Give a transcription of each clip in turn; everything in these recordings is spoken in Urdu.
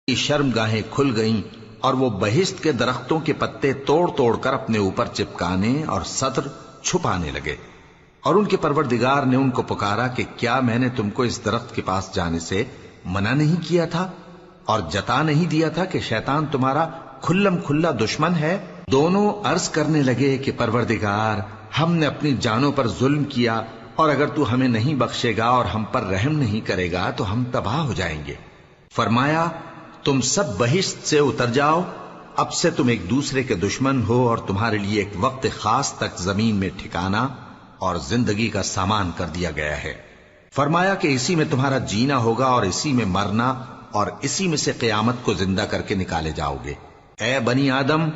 کی شرمگاہیں کھل گئیں اور وہ بہشت کے درختوں کے پتے توڑ توڑ کر اپنے اوپر چپکانے اور سطر چھپانے لگے، اور ان کے پروردگار نے ان کو پکارا کہ کیا میں نے تم کو اس درخت کے پاس جانے سے منع نہیں کیا تھا اور جتا نہیں دیا تھا کہ شیطان تمہارا کھلم کھلا دشمن ہے؟ دونوں عرض کرنے لگے کہ پروردگار، ہم نے اپنی جانوں پر ظلم کیا، اور اگر تو ہمیں نہیں بخشے گا اور ہم پر رحم نہیں کرے گا تو ہم تباہ ہو جائیں گے۔ فرمایا تم سب بہشت سے اتر جاؤ، اب سے تم ایک دوسرے کے دشمن ہو، اور تمہارے لیے ایک وقت خاص تک زمین میں ٹھکانا اور زندگی کا سامان کر دیا گیا ہے۔ فرمایا کہ اسی میں تمہارا جینا ہوگا اور اسی میں مرنا، اور اسی میں سے قیامت کو زندہ کر کے نکالے جاؤ گے۔ اے بنی آدم،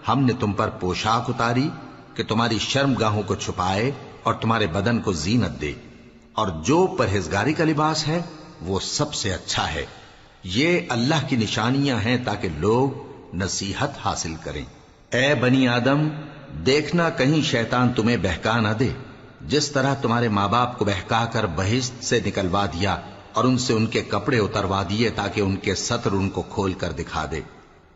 ہم نے تم پر پوشاک اتاری کہ تمہاری شرمگاہوں کو چھپائے اور تمہارے بدن کو زینت دے، اور جو پرہیزگاری کا لباس ہے وہ سب سے اچھا ہے۔ یہ اللہ کی نشانیاں ہیں تاکہ لوگ نصیحت حاصل کریں۔ اے بنی آدم، دیکھنا کہیں شیطان تمہیں بہکا نہ دے، جس طرح تمہارے ماں باپ کو بہکا کر بہشت سے نکلوا دیا اور ان سے ان کے کپڑے اتروا دیے تاکہ ان کے ستر ان کو کھول کر دکھا دے۔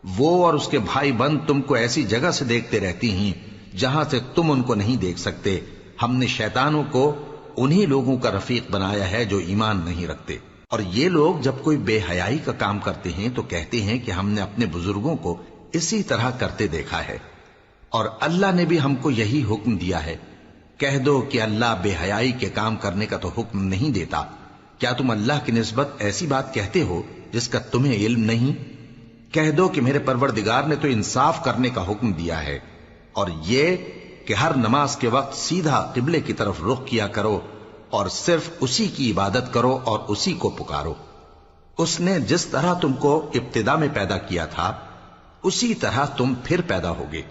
وہ اور اس کے بھائی بند تم کو ایسی جگہ سے دیکھتے رہتی ہیں جہاں سے تم ان کو نہیں دیکھ سکتے۔ ہم نے شیطانوں کو انہی لوگوں کا رفیق بنایا ہے جو ایمان نہیں رکھتے، اور یہ لوگ جب کوئی بے حیائی کا کام کرتے ہیں تو کہتے ہیں کہ ہم نے اپنے بزرگوں کو اسی طرح کرتے دیکھا ہے، اور اللہ نے بھی ہم کو یہی حکم دیا ہے۔ کہہ دو کہ اللہ بے حیائی کے کام کرنے کا تو حکم نہیں دیتا۔ کیا تم اللہ کی نسبت ایسی بات کہتے ہو جس کا تمہیں علم نہیں؟ کہہ دو کہ میرے پروردگار نے تو انصاف کرنے کا حکم دیا ہے، اور یہ کہ ہر نماز کے وقت سیدھا قبلے کی طرف رخ کیا کرو اور صرف اسی کی عبادت کرو اور اسی کو پکارو۔ اس نے جس طرح تم کو ابتدا میں پیدا کیا تھا اسی طرح تم پھر پیدا ہوگے۔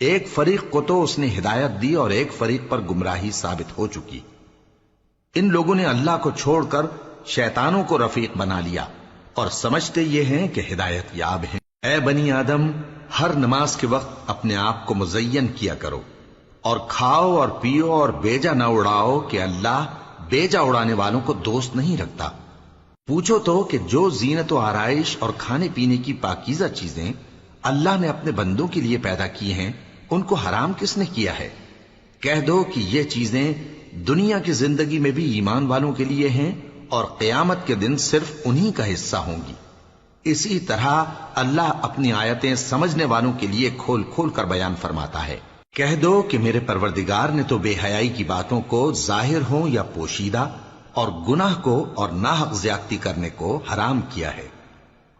ایک فریق کو تو اس نے ہدایت دی اور ایک فریق پر گمراہی ثابت ہو چکی۔ ان لوگوں نے اللہ کو چھوڑ کر شیطانوں کو رفیق بنا لیا اور سمجھتے یہ ہیں کہ ہدایت یاب ہیں۔ اے بنی آدم، ہر نماز کے وقت اپنے آپ کو مزین کیا کرو، اور کھاؤ اور پیو اور بیجا نہ اڑاؤ کہ اللہ بیجا اڑانے والوں کو دوست نہیں رکھتا۔ پوچھو تو کہ جو زینت و آرائش اور کھانے پینے کی پاکیزہ چیزیں اللہ نے اپنے بندوں کے لیے پیدا کی ہیں ان کو حرام کس نے کیا ہے؟ کہہ دو کہ یہ چیزیں دنیا کی زندگی میں بھی ایمان والوں کے لیے ہیں اور قیامت کے دن صرف انہی کا حصہ ہوں گی۔ اسی طرح اللہ اپنی آیتیں سمجھنے والوں کے لیے کھول کھول کر بیان فرماتا ہے۔ کہہ دو کہ میرے پروردگار نے تو بے حیائی کی باتوں کو ظاہر ہوں یا پوشیدہ، اور گناہ کو اور ناحق زیادتی کرنے کو حرام کیا ہے،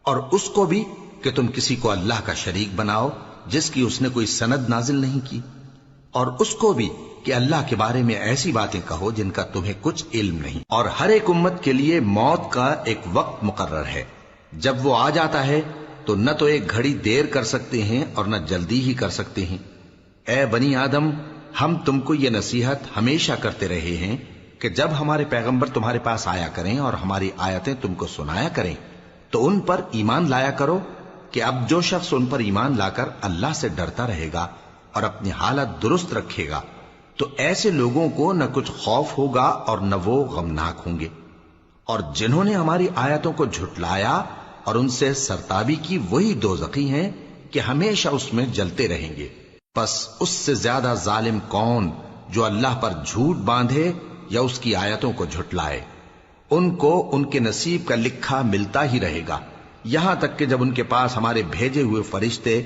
اور اس کو بھی کہ تم کسی کو اللہ کا شریک بناؤ جس کی اس نے کوئی سند نازل نہیں کی، اور اس کو بھی کہ اللہ کے بارے میں ایسی باتیں کہو جن کا تمہیں کچھ علم نہیں۔ اور ہر ایک امت کے لیے موت کا ایک وقت مقرر ہے، جب وہ آ جاتا ہے تو نہ تو ایک گھڑی دیر کر سکتے ہیں اور نہ جلدی ہی کر سکتے ہیں۔ اے بنی آدم، ہم تم کو یہ نصیحت ہمیشہ کرتے رہے ہیں کہ جب ہمارے پیغمبر تمہارے پاس آیا کریں اور ہماری آیتیں تم کو سنایا کریں تو ان پر ایمان لایا کرو، کہ اب جو شخص ان پر ایمان لا کر اللہ سے ڈرتا رہے گا اور اپنی حالت درست رکھے گا تو ایسے لوگوں کو نہ کچھ خوف ہوگا اور نہ وہ غمناک ہوں گے۔ اور جنہوں نے ہماری آیتوں کو جھٹلایا اور ان سے سرتابی کی وہی دوزخی ہیں کہ ہمیشہ اس میں جلتے رہیں گے۔ پس اس سے زیادہ ظالم کون جو اللہ پر جھوٹ باندھے یا اس کی آیتوں کو جھٹلائے؟ ان کو ان کے نصیب کا لکھا ملتا ہی رہے گا، یہاں تک کہ جب ان کے پاس ہمارے بھیجے ہوئے فرشتے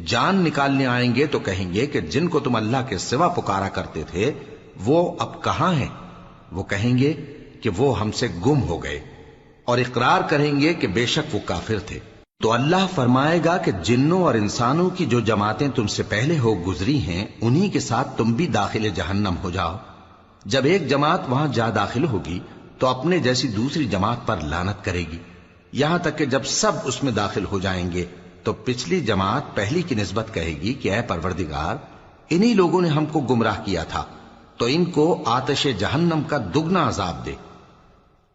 جان نکالنے آئیں گے تو کہیں گے کہ جن کو تم اللہ کے سوا پکارا کرتے تھے وہ اب کہاں ہیں؟ وہ کہیں گے کہ وہ ہم سے گم ہو گئے، اور اقرار کریں گے کہ بے شک وہ کافر تھے۔ تو اللہ فرمائے گا کہ جنوں اور انسانوں کی جو جماعتیں تم سے پہلے ہو گزری ہیں انہی کے ساتھ تم بھی داخل جہنم ہو جاؤ۔ جب ایک جماعت وہاں جا داخل ہوگی تو اپنے جیسی دوسری جماعت پر لعنت کرے گی، یہاں تک کہ جب سب اس میں داخل ہو جائیں گے تو پچھلی جماعت پہلی کی نسبت کہے گی کہ اے پروردگار، انہی لوگوں نے ہم کو گمراہ کیا تھا، تو ان کو آتش جہنم کا دگنا عذاب دے۔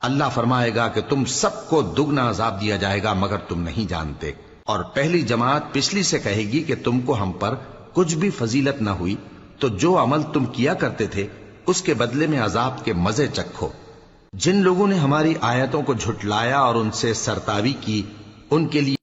اللہ فرمائے گا کہ تم سب کو دگنا عذاب دیا جائے گا مگر تم نہیں جانتے۔ اور پہلی جماعت پچھلی سے کہے گی کہ تم کو ہم پر کچھ بھی فضیلت نہ ہوئی، تو جو عمل تم کیا کرتے تھے اس کے بدلے میں عذاب کے مزے چکھو۔ جن لوگوں نے ہماری آیتوں کو جھٹلایا اور ان سے سرتابی کی ان کے لیے